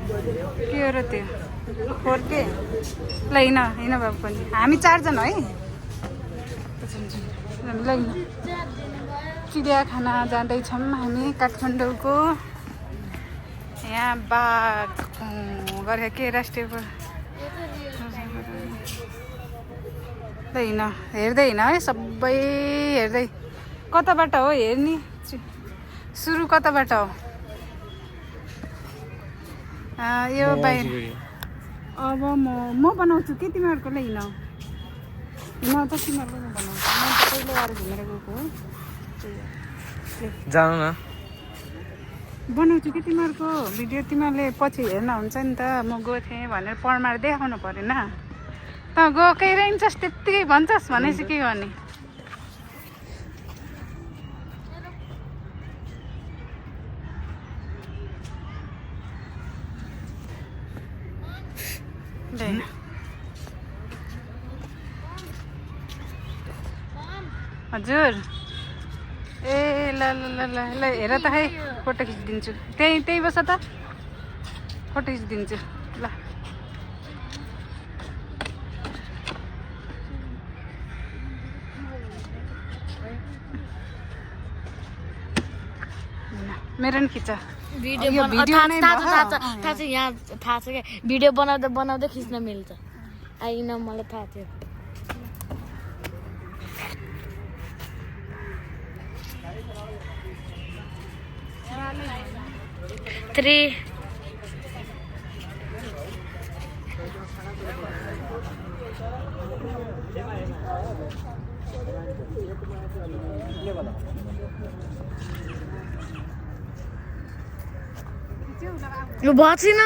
के हो र त्यो 4K ल हिँड हिँड बाबु पनि हामी 4 जना है ल चिडियाखाना जाँदैछौँ हामी काठमाडौँको यहाँ बाघ गरेर के राष्ट्रिय ल हिँड हेर्दै हिँड है सबै हेर्दै कताबाट हो हेर्ने सुरु कताबाट हो यो बाहिर अब म बनाउँछु के तिमीहरूको ल हिँड हिँड त तिमीहरूको म बनाउँछु म त पहिलो आएर घुमेर गएको हो जानु न बनाउँछु कि तिमीहरूको भिडियो तिमीहरूले पछि हेर्न हुन्छ नि त म गएको थिएँ भनेर प्रमाण देखाउनु परेन त गएकै रहन्छस् त्यत्तिकै भन्छस् भनेपछि के गर्ने हजुर ए ल ल ल ल ल हेर त खै फोटो खिचिदिन्छु त्यही बस त फोटो खिचिदिन्छु ल मेरो नि खिच भिडियो थाहा छ यहाँ थाहा छ क्या भिडियो बनाउँदै खिच्न मिल्छ आइन मलाई थाहा थियो यो भएन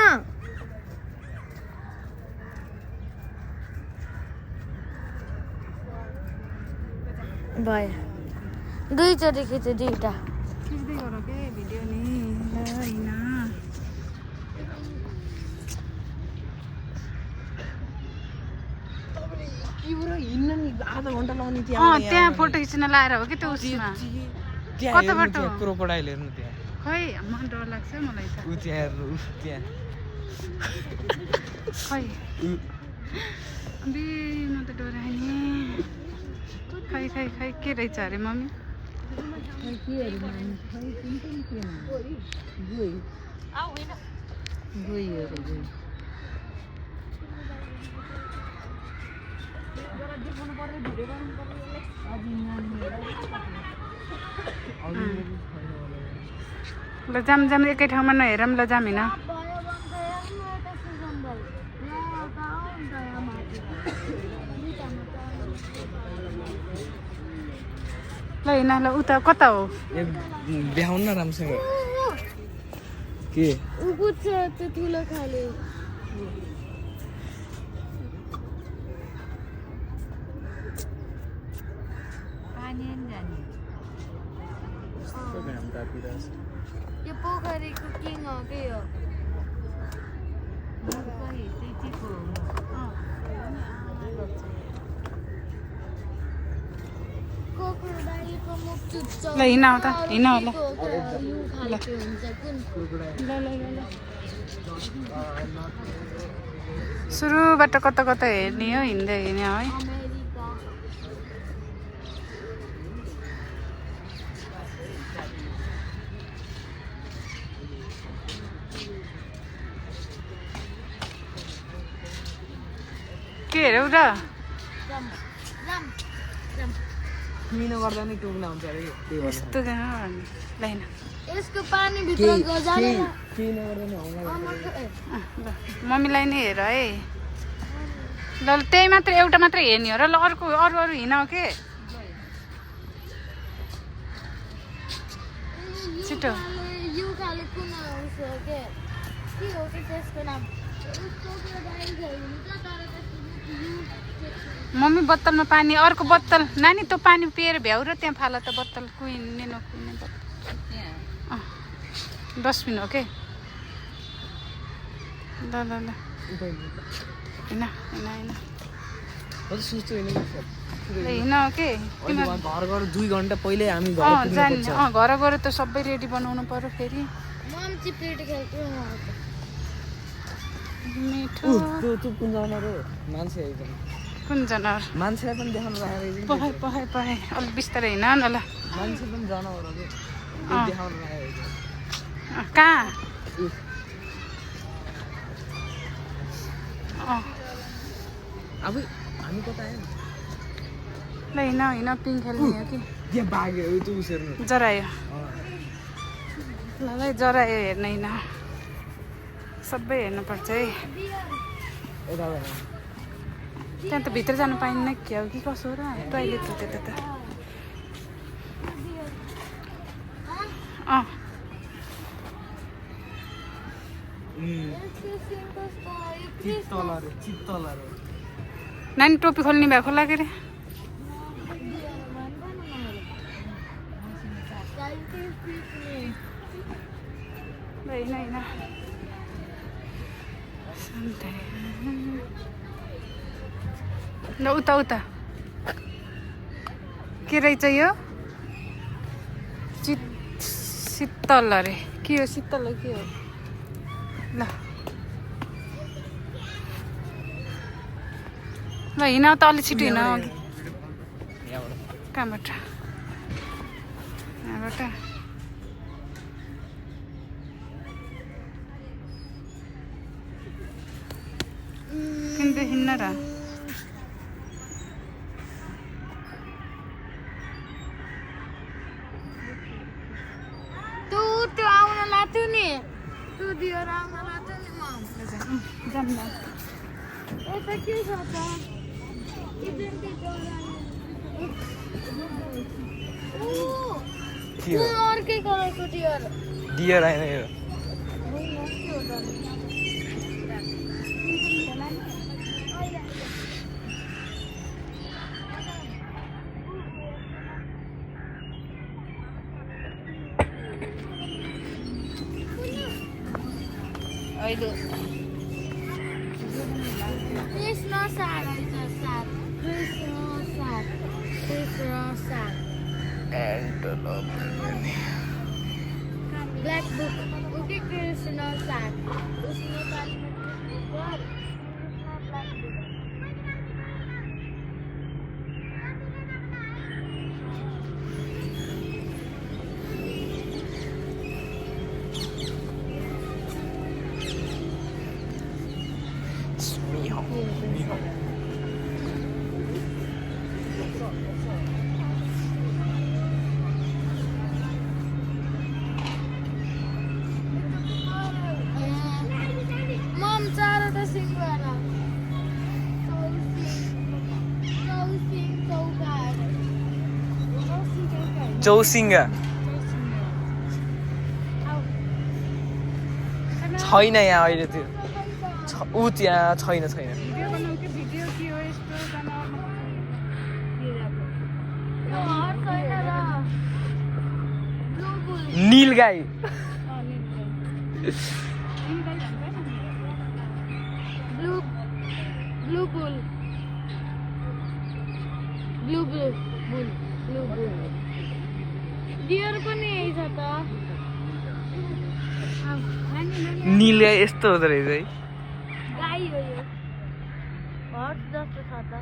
भयो दुईचोटि खिच्यो दुईटा खिच्दै गर के भिडियो नि होइन हिँड्न नि आधा घन्टा लाउने त्यहाँ फोटो खिच्न लाएर हो कि त्यो उसमा कताबाट क्रोकोडाइल हेर्नु त्यहाँ खै म डर लाग्छ मलाई त उ त्यहाँ हेर्नु त्यहाँ खै अबे म त डराएँ नि खै खै खै के रहेछ अरे मम्मी ल जाम जाम एकै ठाउँमा नहेरौँ ल जाम होइन ल हिँड ल उता कता हो देखाउन न राम्रोसँग के त्यो ठुलो खाले यो पोखरीको किङ हो के हो ल हिँड त हिँड ल सुरुबाट कता कता हेर्ने हो हिँड्दै हिँड्ने है के हेरौ र किन गर्दा नि टुक्न हुन्छ अरे यस्तो ल हिँड यसको पानी भित्र जाने किन गर्दा नि आउला ल मम्मीलाई नै हेर है ल त्यही मात्र एउटा मात्र हेर्ने हो र ल अर्को अरू अरू हिँड के छिटो यो खाले कुन के हो कि त्यसको नाम मम्मी बोतलमा पानी अर्को बोतल नानी त्यो पानी पिएर भ्याउ र त्यहाँ फाल त बोतल कुहिने नकुहिने बोतल डस्टबिन हो के ल ल ल हिँड हिँड हिँड के घर घर 2 घन्टा पहिले हामी घर गएर त सबै रेडी बनाउनु पर्यो फेरि मिठो त्यो कुन जनावर हो मान्छे आइजन कुन जनावर मान्छेलाई पनि देखाउनु राखेको पखाइ पखाइ पखाइ अलिक बिस्तारै हिँड न ल मान्छे पनि जनावर हो देखाउनु राखेको कहाँ अब हामी कता आयौँ ल हिँड हिँड पिङ खेल्ने हो कि त्यहाँ बाघ्यो त्यो उसर्नु जरायो ल ल जरायो हेर्न हिँड सबै हेर्नुपर्छ है यता त्यहाँ त भित्र जानु पाइन्न क्या हो कि कसो हो र टोइलेट हो त्यता त चित्तलहरू नानी टोपी खोल्ने भए खोला के अरे होइन होइन ल उता उता के रहेछ यो शीतल अरे के हो शीतल हो के हो ल ल हिँड त अलि छिटो हिँड अघि कहाँबाट यहाँबाट किन हिँड्न र त्यो आउन लाग्थ्यो नि त्यो दिएर आउन लाग्थ्यो नि म जाऊँ न यता के छ त अर्कै कलरको डियर डियर आएन यो अहिले कृष्ण साग रहेछ साग कृष्ण साग ब्ल्याक बुक ओके कृष्ण साग उसको नेपालीमा black book Mom, cara da senhora. चौसिङ्गा छैन यहाँ अहिले त्यो ऊ त्यहाँ छैन भिडियो बनाऊ कि भिडियो के हो यस्तो नीलगाई डियर पनि यही छ त नीलगाई यस्तो हुँदो रहेछ है गाई हो यो हर्स जस्तो छ त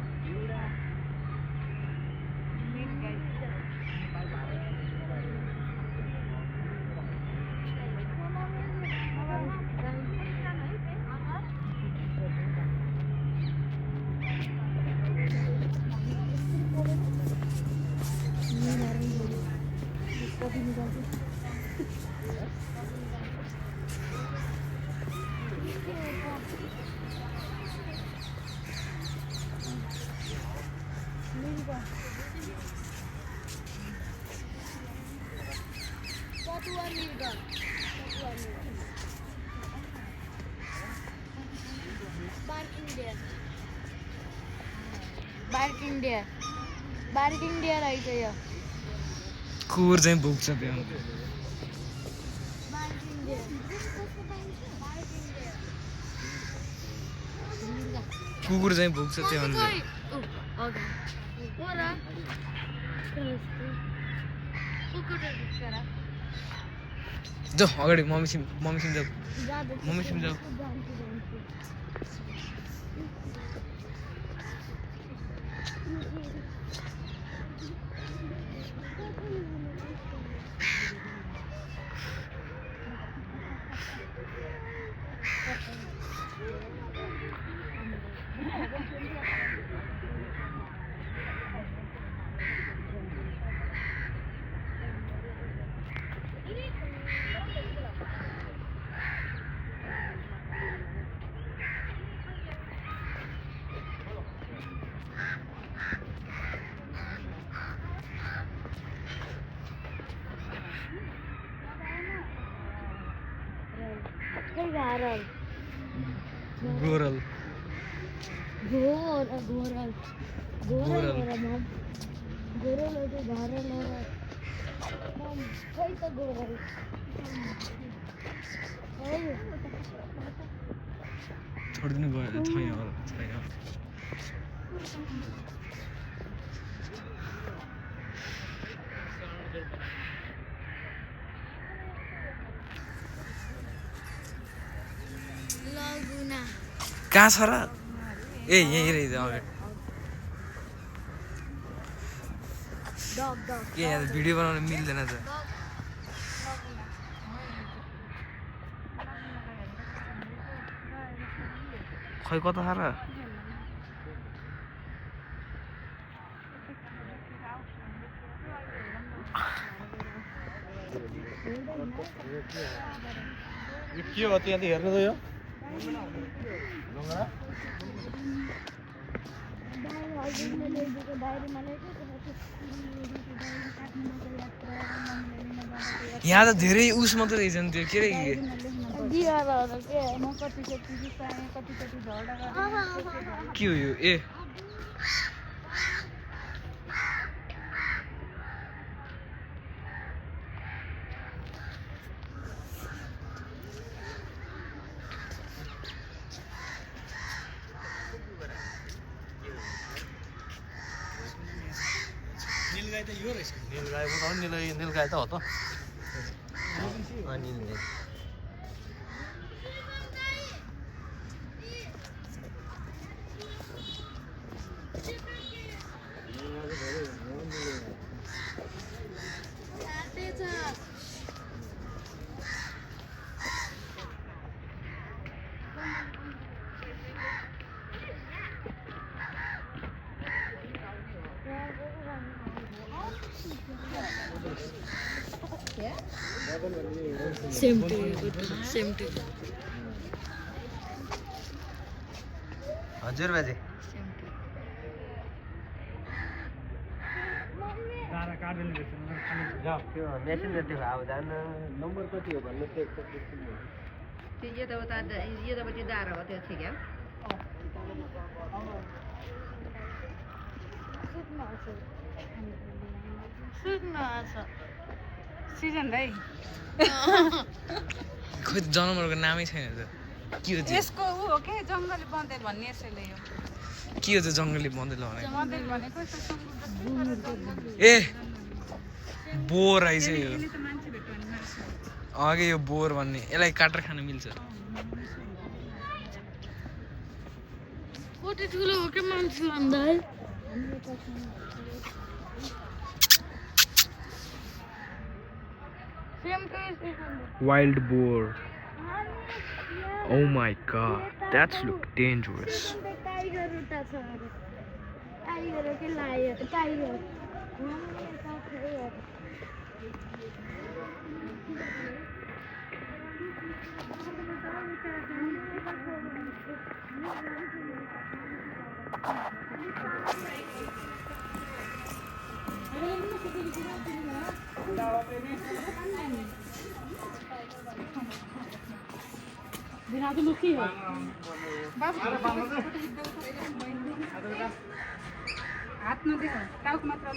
बार्किङ डियर रहेछ यो कुकुर चाहिँ भुक्छ त्यो कुकुर चाहिँ भुक्छ त्यो जाऊ अगाडि मम्मीसिम जाऊ मम्मीसिम जाऊ गोरल छोडिदिनु भयो छैन कहाँ छ र ए यहीँ रहेछ अगाडि के यहाँ भिडियो बनाउन मिल्दैन त खै कता छ र के हो त्यहाँ हेर्नु त यो यहाँ त धेरै उस मात्रै रहेछ नि त्यो के रे के हो यो ए नीलगाई त यो रहेछ नीलगाई नीलगाई त हो त Same to you. Same to you. हजुर बाजे मेसिन जति भयो अब जान नम्बर कति हो भन्नु त ये तो बता ये तो बच्चे दार होते अच्छे क्या सिजन दाइ खोइ जनावरको नामै छैन त के हो त्यो यसको ऊ हो के जङ्गली बन्देल भन्ने यसैले यो के हो त्यो जङ्गली बन्देल भने बन्देल भनेको ए बोर आइछ यो त मान्छे भेट्यो भने मार्छ अघि यो बोर भन्ने यसलाई काटेर खान मिल्छ कति ठुलो हो के मान्छे भन्दा है Wild boar. Oh my god, that's look dangerous. Tiger ke lion, tiger. बिना लुकी है हात नदेखो टाउको मात्र